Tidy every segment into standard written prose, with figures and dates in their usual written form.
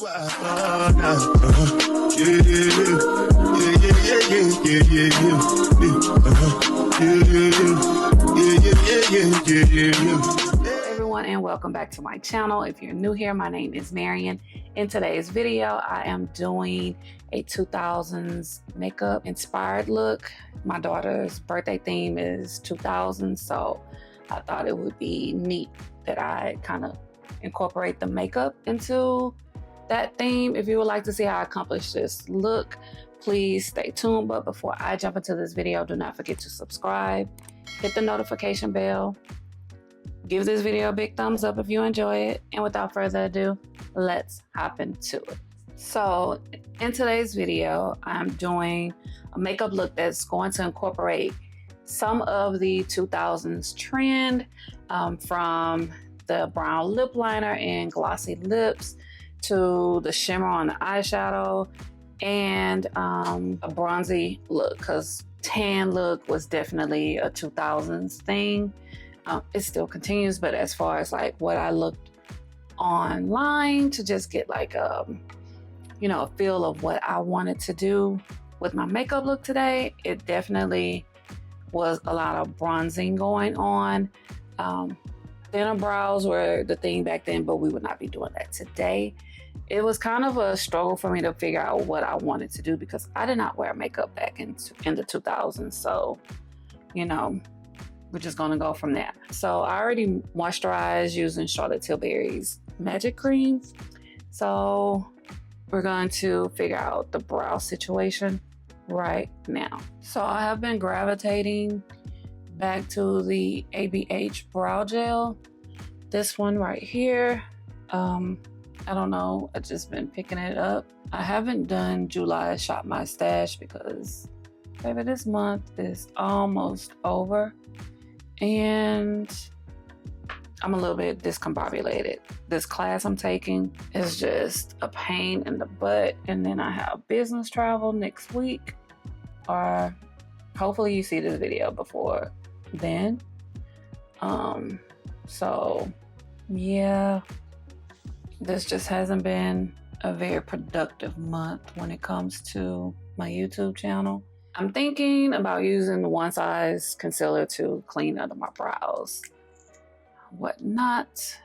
Everyone, and welcome back to my channel. If you're new here, my name is Marion. In today's video, I am doing a 2000s makeup inspired look. My daughter's birthday theme is 2000s, so I thought it would be neat that I kind of incorporate the makeup into that theme. If you would like to see how I accomplish this look, please stay tuned. But before I jump into this video, do not forget to subscribe, hit the notification bell, give this video a big thumbs up if you enjoy it, and without further ado, let's hop into it. So in today's video, I'm doing a makeup look that's going to incorporate some of the 2000s trend, from the brown lip liner and glossy lips to the shimmer on the eyeshadow and a bronzy look, because tan look was definitely a 2000s thing. It still continues, but as far as like what I looked online to just get like a feel of what I wanted to do with my makeup look today, it definitely was a lot of bronzing going on. Thinner brows were the thing back then, but we would not be doing that today. It was kind of a struggle for me to figure out what I wanted to do because I did not wear makeup back in the 2000s. So, we're just gonna go from there. So I already moisturized using Charlotte Tilbury's Magic Cream. So we're going to figure out the brow situation right now. So I have been gravitating back to the ABH brow gel. This one right here. I don't know, I've just been picking it up. I haven't done July Shop My Stash because, baby, this month is almost over. And I'm a little bit discombobulated. This class I'm taking is just a pain in the butt. And then I have business travel next week. Or hopefully you see this video before then. So yeah, this just hasn't been a very productive month when it comes to my YouTube channel. I'm thinking about using the One Size concealer to clean under my brows, whatnot.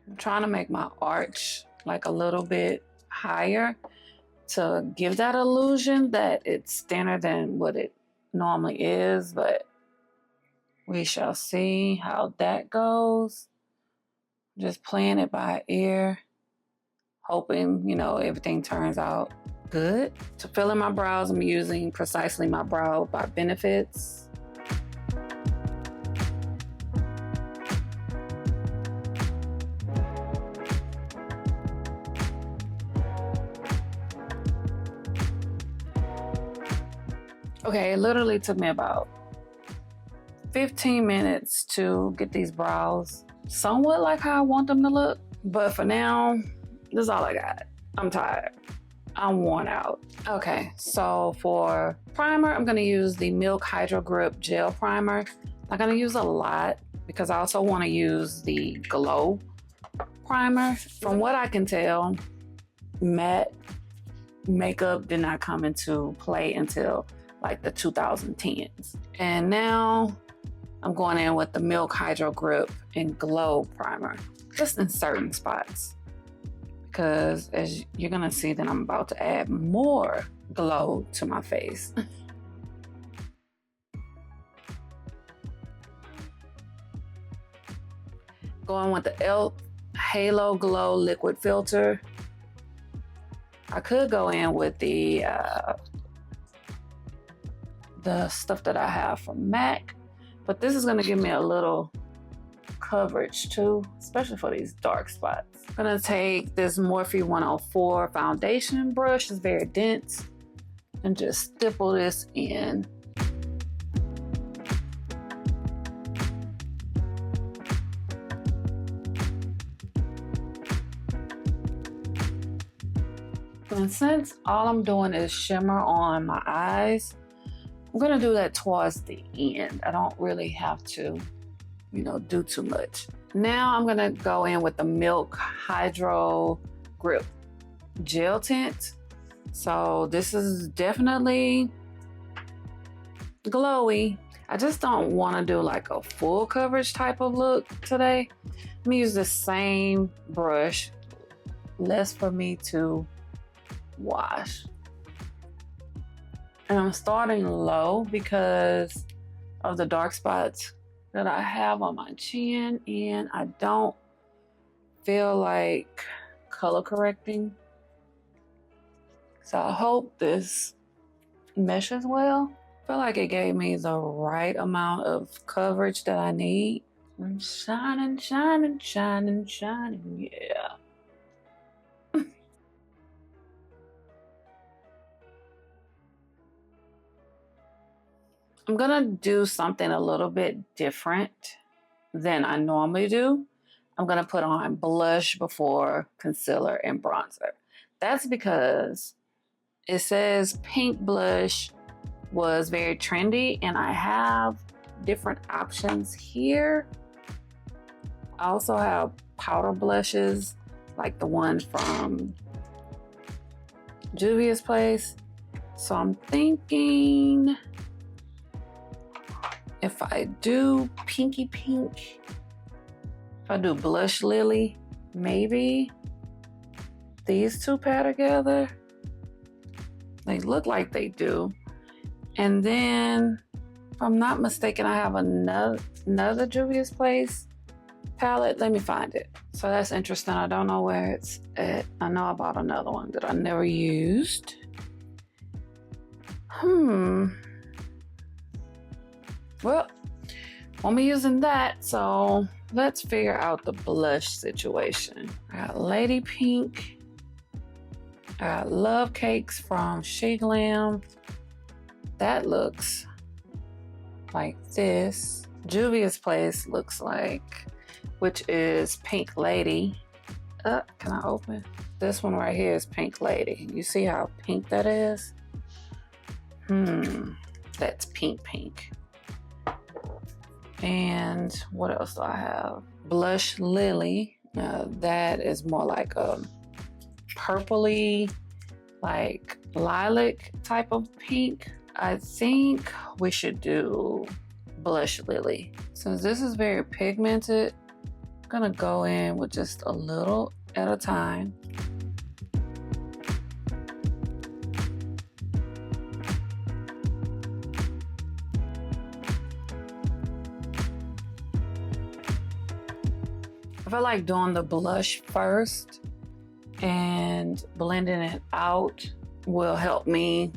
I'm trying to make my arch like a little bit higher to give that illusion that it's thinner than what it normally is, but we shall see how that goes. Just playing it by ear, hoping, everything turns out good. To fill in my brows, I'm using Precisely My Brow by Benefits. Okay, it literally took me about 15 minutes to get these brows somewhat like how I want them to look. But for now, this is all I got. I'm tired. I'm worn out. Okay, so for primer, I'm gonna use the Milk Hydro Grip Gel Primer. I'm not gonna use a lot because I also wanna use the Glow Primer. From what I can tell, matte makeup did not come into play until like the 2010s. And now I'm going in with the Milk Hydro Grip and Glow Primer, just in certain spots. Because as you're gonna see that I'm about to add more glow to my face. Going with the e.l.f. Halo Glow Liquid Filter. I could go in with the stuff that I have from MAC, but this is gonna give me a little coverage too, especially for these dark spots. I'm gonna take this Morphe 104 foundation brush, it's very dense, and just stipple this in. And since all I'm doing is shimmer on my eyes, I'm gonna do that towards the end. I don't really have to, do too much. Now I'm gonna go in with the Milk Hydro Grip Gel Tint. So this is definitely glowy. I just don't want to do like a full coverage type of look today. Let me use the same brush, less for me to wash. And I'm starting low because of the dark spots that I have on my chin, and I don't feel like color correcting. So I hope this meshes well. I feel like it gave me the right amount of coverage that I need. I'm shining, shining, shining, shining, yeah. I'm gonna do something a little bit different than I normally do. I'm gonna put on blush before concealer and bronzer. That's because it says pink blush was very trendy, and I have different options here. I also have powder blushes like the ones from Juvia's Place. So I'm thinking if I do pinky pink, if I do blush lily, maybe these two pair together. They look like they do. And then, if I'm not mistaken, I have another Juvia's Place palette. Let me find it. So that's interesting. I don't know where it's at. I know I bought another one that I never used. Well, won't be using that, so let's figure out the blush situation. I got Lady Pink. I got Love Cakes from She Glam. That looks like this. Juvia's Place looks like, which is Pink Lady. Can I open? This one right here is Pink Lady. You see how pink that is? That's pink. And what else do I have? Blush Lily. That is more like a purpley, like lilac type of pink. I think we should do Blush Lily. Since this is very pigmented, I'm gonna go in with just a little at a time. I feel like doing the blush first and blending it out will help me,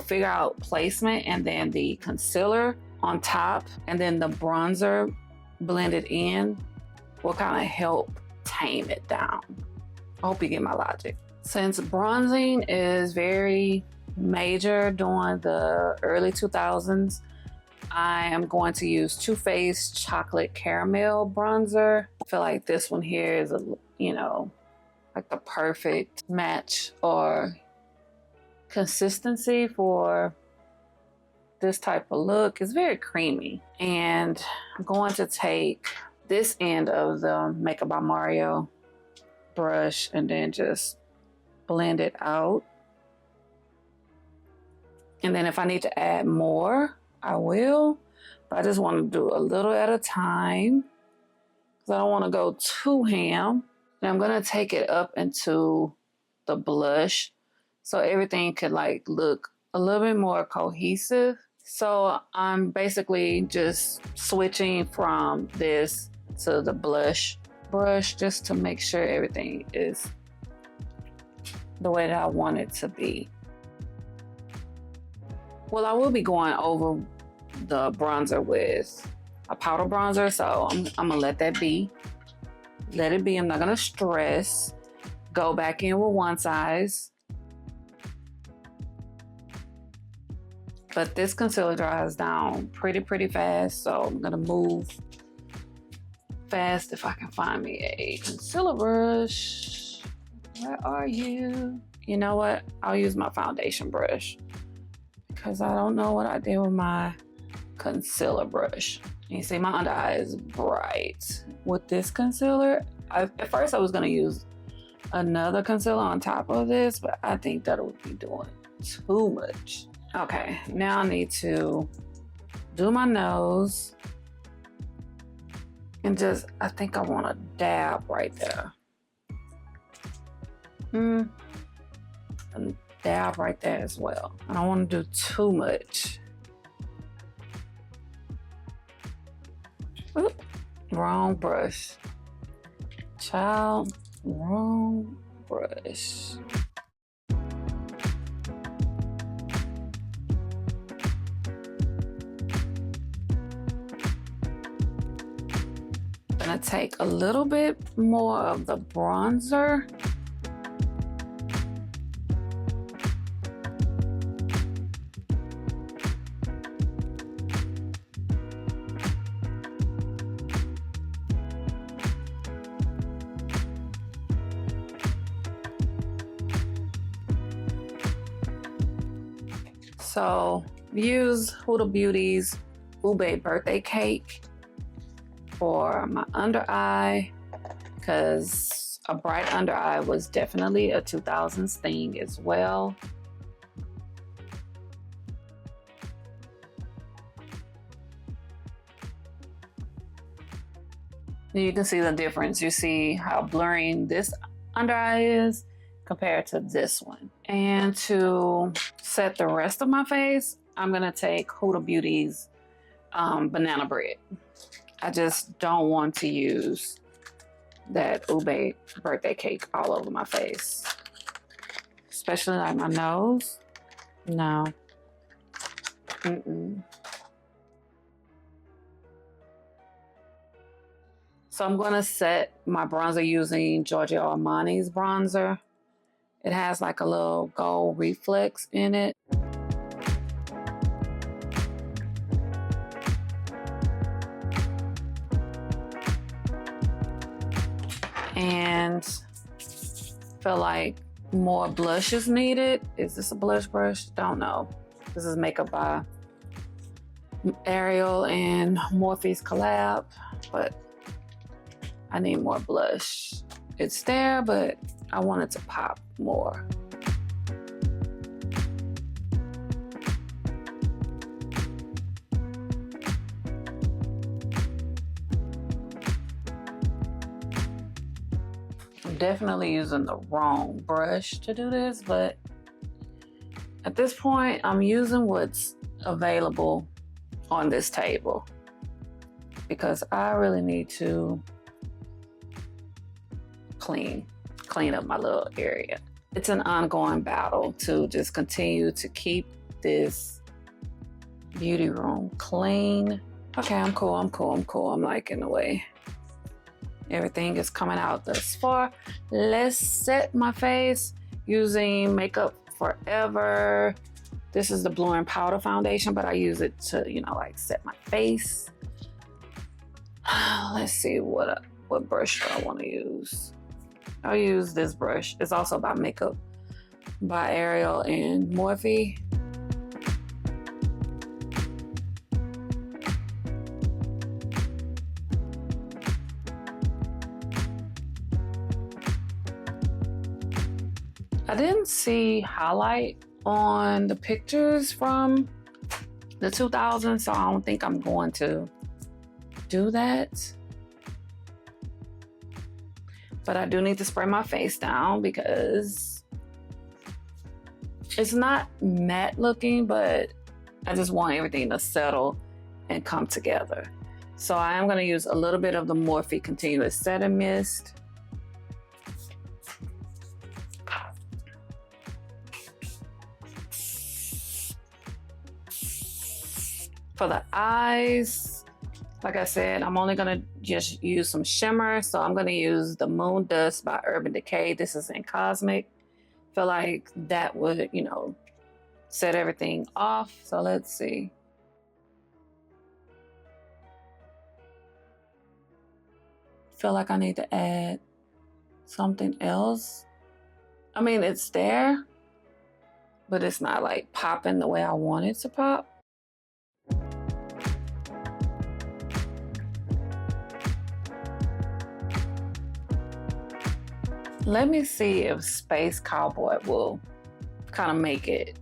figure out placement, and then the concealer on top and then the bronzer blended in will kind of help tame it down. I hope you get my logic. Since bronzing is very major during the early 2000s, I am going to use Too Faced Chocolate Caramel Bronzer. I feel like this one here is, like the perfect match or consistency for this type of look. It's very creamy. And I'm going to take this end of the Makeup by Mario brush and then just blend it out. And then if I need to add more, I will. But I just want to do a little at a time because I don't want to go too ham. And I'm going to take it up into the blush so everything could look a little bit more cohesive. So I'm basically just switching from this to the blush brush just to make sure everything is the way that I want it to be. Well, I will be going over the bronzer with a powder bronzer, so I'm gonna let that be. Let it be. I'm not gonna stress. Go back in with one size. But this concealer dries down pretty fast, so I'm gonna move fast if I can find me a concealer brush. Where are you? you know what? I'll use my foundation brush because I don't know what I did with my concealer brush. You see my under eye is bright. With this concealer, at first I was gonna use another concealer on top of this, but I think that would be doing too much. Okay, now I need to do my nose and just, I think I want to dab right there. And dab right there as well. I don't want to do too much. Oop, wrong brush. Child, wrong brush. I'm gonna take a little bit more of the bronzer. So use Huda Beauty's Ube birthday cake for my under eye, because a bright under eye was definitely a 2000s thing as well. You can see the difference. You see how blurry this under eye is compared to this one. And to set the rest of my face, I'm gonna take Huda Beauty's banana bread. I just don't want to use that Ube birthday cake all over my face, especially like my nose. No. So I'm gonna set my bronzer using Giorgio Armani's bronzer. It has like a little gold reflex in it. And feel like more blush is needed. Is this a blush brush? Don't know. This is Makeup by Ariel and Morphe's collab, but I need more blush. It's there, but I want it to pop more. I'm definitely using the wrong brush to do this, but at this point, I'm using what's available on this table because I really need to clean up my little area. It's an ongoing battle to just continue to keep this beauty room clean. Okay, I'm cool. I'm liking the way everything is coming out thus far. Let's set my face using Makeup Forever. This is the Blue and Powder foundation, but I use it to, you know, like set my face. Let's see what brush do I want to use. I'll use this brush. It's also by Makeup by Ariel and Morphe. I didn't see highlight on the pictures from the 2000s, so I don't think I'm going to do that. But I do need to spray my face down because it's not matte looking, but I just want everything to settle and come together. So I am going to use a little bit of the Morphe Continuous Setting Mist. For the eyes, like I said, I'm only gonna just use some shimmer. So I'm gonna use the Moon Dust by Urban Decay. This is in Cosmic. Feel like that would, you know, set everything off. So let's see. Feel like I need to add something else. I mean, it's there, but it's not like popping the way I want it to pop. Let me see if Space Cowboy will kind of make it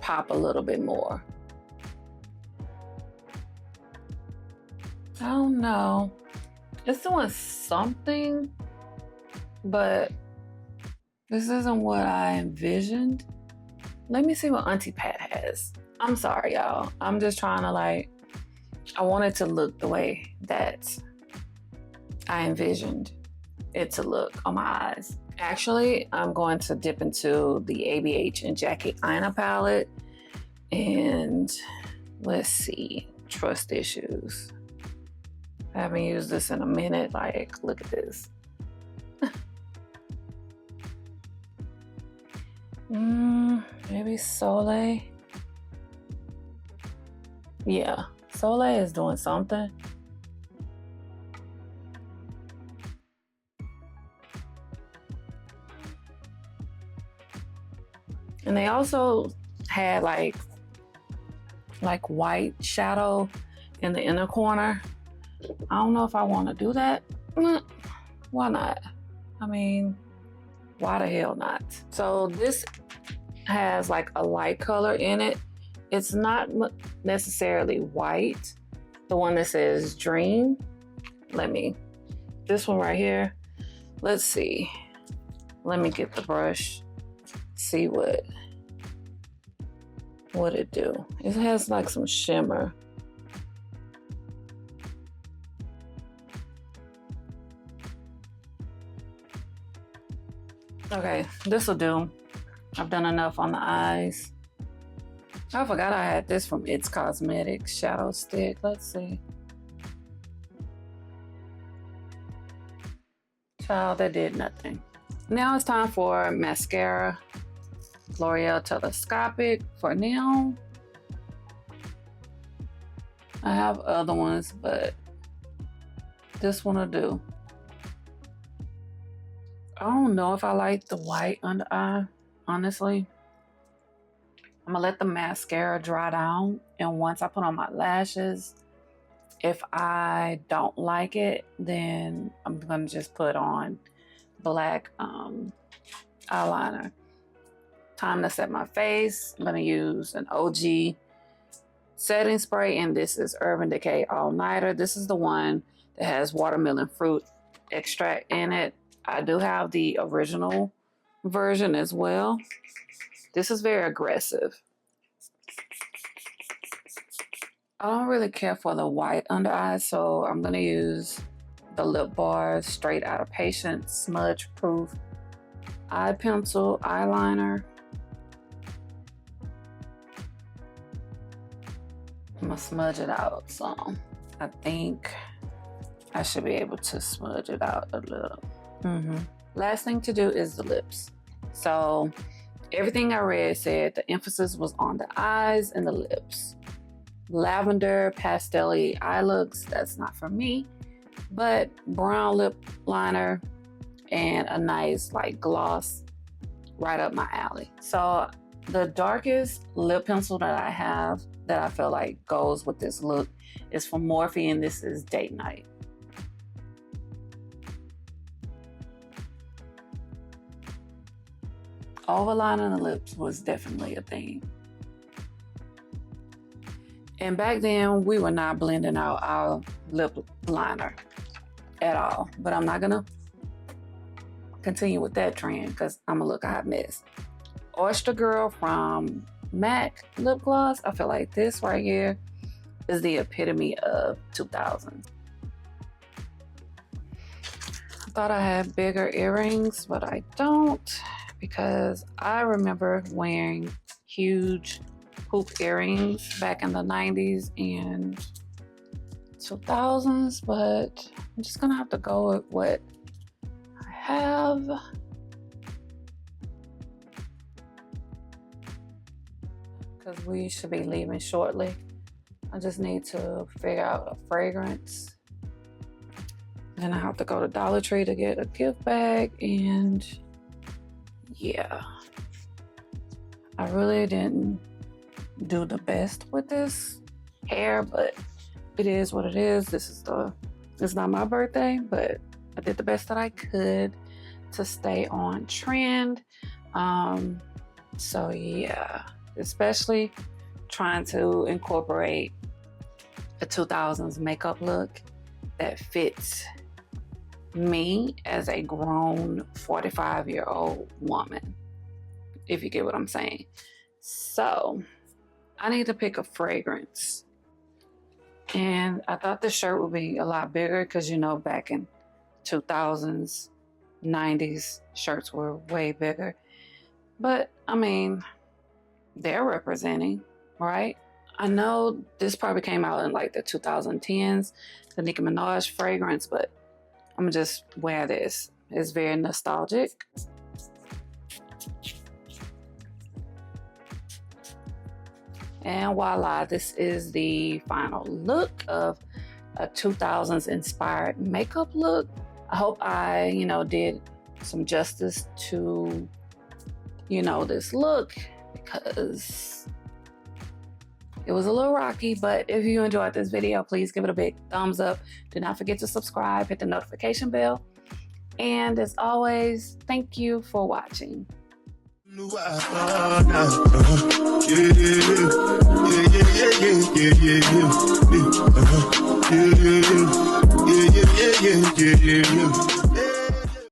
pop a little bit more. I don't know. It's doing something, but this isn't what I envisioned. Let me see what Auntie Pat has. I'm sorry, y'all. I'm just trying to I want it to look the way that I envisioned it to look on my eyes. Actually, I'm going to dip into the ABH and Jackie Aina palette. And let's see, trust issues. I haven't used this in a minute. Look at this. Maybe Soleil. Yeah, Soleil is doing something. And they also had like white shadow in the inner corner. I don't know if I want to do that. Why not? I mean, why the hell not? So this has like a light color in it. It's not necessarily white. The one that says Dream. This one right here. Let's see. Let me get the brush. See what it do. It has like some shimmer. Okay, this will do. I've done enough on the eyes. I forgot I had this from It's Cosmetics shadow stick. Let's see. Child, that did nothing. Now it's time for mascara. L'Oreal Telescopic for now. I have other ones, but this one will do. I don't know if I like the white under eye, honestly. I'm gonna let the mascara dry down, and once I put on my lashes, if I don't like it, then I'm gonna just put on black eyeliner. Time to set my face. I'm gonna use an OG setting spray, and this is Urban Decay All Nighter. This is the one that has watermelon fruit extract in it. I do have the original version as well. This is very aggressive. I don't really care for the white under eye, so I'm gonna use the Lip Bar Straight Outta Patience Smudge Proof Eye Pencil Eyeliner. I'm gonna smudge it out some. I think I should be able to smudge it out a little. Last thing to do is the lips. So everything I read said the emphasis was on the eyes and the lips. Lavender pastel-y eye looks, that's not for me, but brown lip liner and a nice like gloss right up my alley. So the darkest lip pencil that I have that I feel like goes with this look is from Morphe, and this is Date Night. Overlining the lips was definitely a thing. And back then, we were not blending out our lip liner at all. But I'm not gonna continue with that trend because I'm gonna look a hot mess. Oyster Girl from MAC lip gloss. I feel like this right here is the epitome of 2000s. I thought I had bigger earrings, but I don't, because I remember wearing huge hoop earrings back in the 90s and 2000s, but I'm just gonna have to go with what I have. Because we should be leaving shortly. I just need to figure out a fragrance. Then I have to go to Dollar Tree to get a gift bag, and yeah, I really didn't do the best with this hair, but it is what it is. It's not my birthday, but I did the best that I could to stay on trend. So yeah, especially trying to incorporate a 2000s makeup look that fits me as a grown 45-year-old woman, if you get what I'm saying. So I need to pick a fragrance. And I thought this shirt would be a lot bigger because, you know, back in 2000s, 90s, shirts were way bigger. But, I mean, they're representing, right? I know this probably came out in like the 2010s, the Nicki Minaj fragrance, but I'm gonna just wear this. It's very nostalgic. And voila, this is the final look of a 2000s inspired makeup look. I hope I, did some justice to, this look, because it was a little rocky. But if you enjoyed this video, please give it a big thumbs up. Do not forget to subscribe, hit the notification bell. And as always, thank you for watching. Yeah.